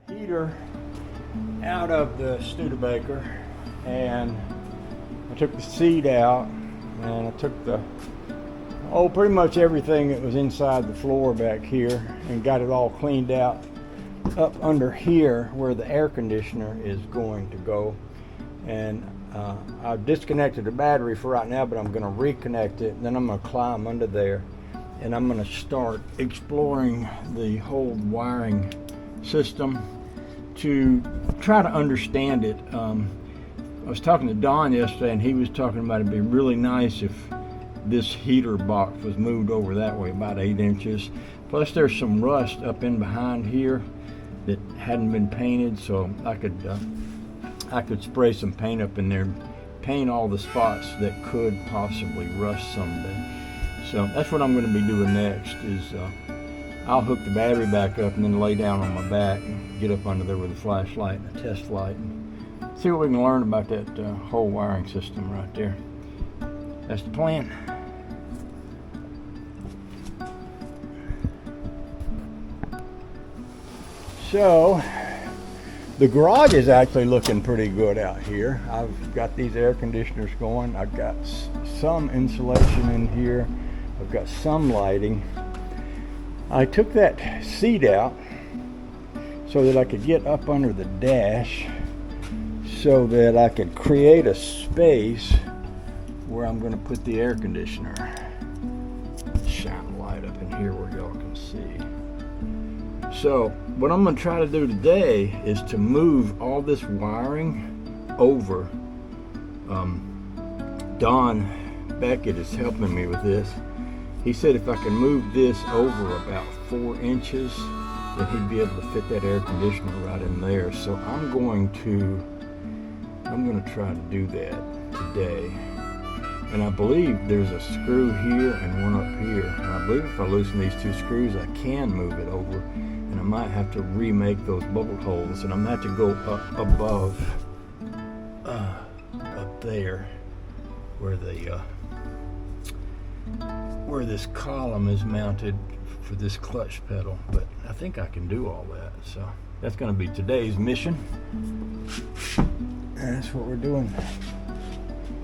heater out of the Studebaker, and I took the seat out, and I took pretty much everything that was inside the floor back here and got it all cleaned out up under here where the air conditioner is going to go. And I've disconnected the battery for right now, but I'm going to reconnect it. Then I'm going to climb under there and I'm going to start exploring the whole wiring system to try to understand it. I was talking to Don yesterday, and he was talking about it'd be really nice if this heater box was moved over that way about 8 inches. Plus there's some rust up in behind here that hadn't been painted, so I could spray some paint up in there, paint all the spots that could possibly rust someday. So that's what I'm going to be doing next. Is I'll hook the battery back up and then lay down on my back and get up under there with a flashlight and a test light and see what we can learn about that whole wiring system right there. That's the plan. So the garage is actually looking pretty good out here. I've got these air conditioners going. I've got some insulation in here. I've got some lighting. I took that seat out so that I could get up under the dash so that I could create a space where I'm going to put the air conditioner. Shine a light up in here where y'all can see. So what I'm going to try to do today is to move all this wiring over. Don Beckett is helping me with this. He said if I can move this over about 4 inches, then he'd be able to fit that air conditioner right in there. So I'm going to try to do that today. And I believe there's a screw here and one up here. And I believe if I loosen these 2 screws, I can move it over. And I might have to remake those bubble holes. And I'm going to have to go up above, up there, where this column is mounted for this clutch pedal. But I think I can do all that. So that's going to be today's mission. And that's what we're doing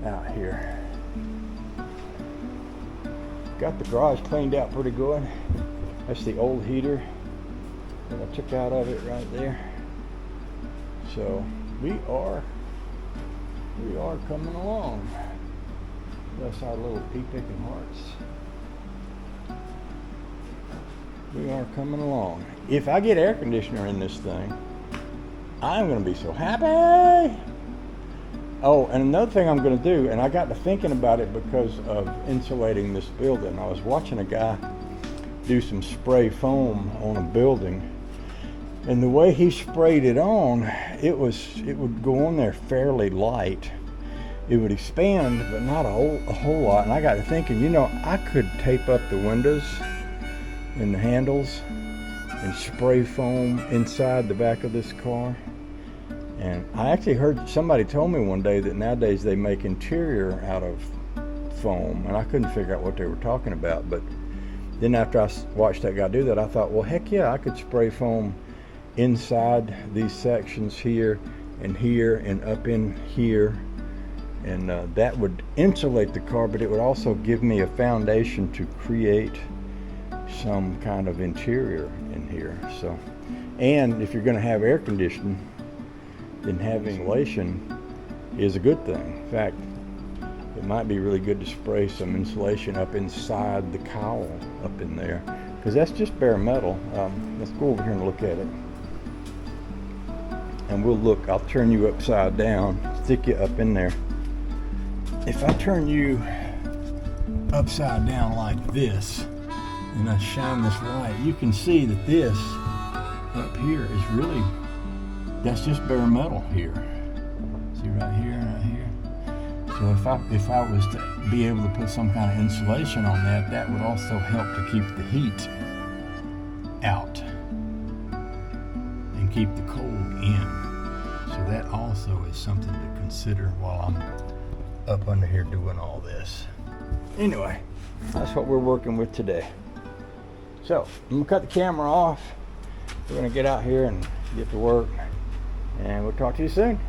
out here. Got the garage cleaned out pretty good. That's the old heater that I took out of it right there. So we are coming along. That's our little pea-picking hearts. We are coming along. If I get air conditioner in this thing, I'm going to be so happy. Oh, and another thing I'm going to do, and I got to thinking about it because of insulating this building. I was watching a guy do some spray foam on a building, and the way he sprayed it on, it would go on there fairly light. It would expand, but not a whole lot. And I got to thinking, I could tape up the windows and the handles and spray foam inside the back of this car. And I actually heard somebody told me one day that nowadays they make interior out of foam, and I couldn't figure out what they were talking about. But then after I watched that guy do that, I thought, well, heck yeah, I could spray foam inside these sections here and up in here, and that would insulate the car, but it would also give me a foundation to create some kind of interior in here. So, and if you're going to have air conditioning, then having insulation is a good thing. In fact, it might be really good to spray some insulation up inside the cowl up in there, because that's just bare metal. Let's go over here and look at it. And we'll look, I'll turn you upside down, stick you up in there. If I turn you upside down like this, and I shine this light, you can see that this up here is really, that's just bare metal here. See right here and right here. So if I was to be able to put some kind of insulation on that, that would also help to keep the heat out and keep the cold in. So that also is something to consider while I'm up under here doing all this. Anyway, that's what we're working with today. So I'm gonna cut the camera off. We're gonna get out here and get to work, and we'll talk to you soon.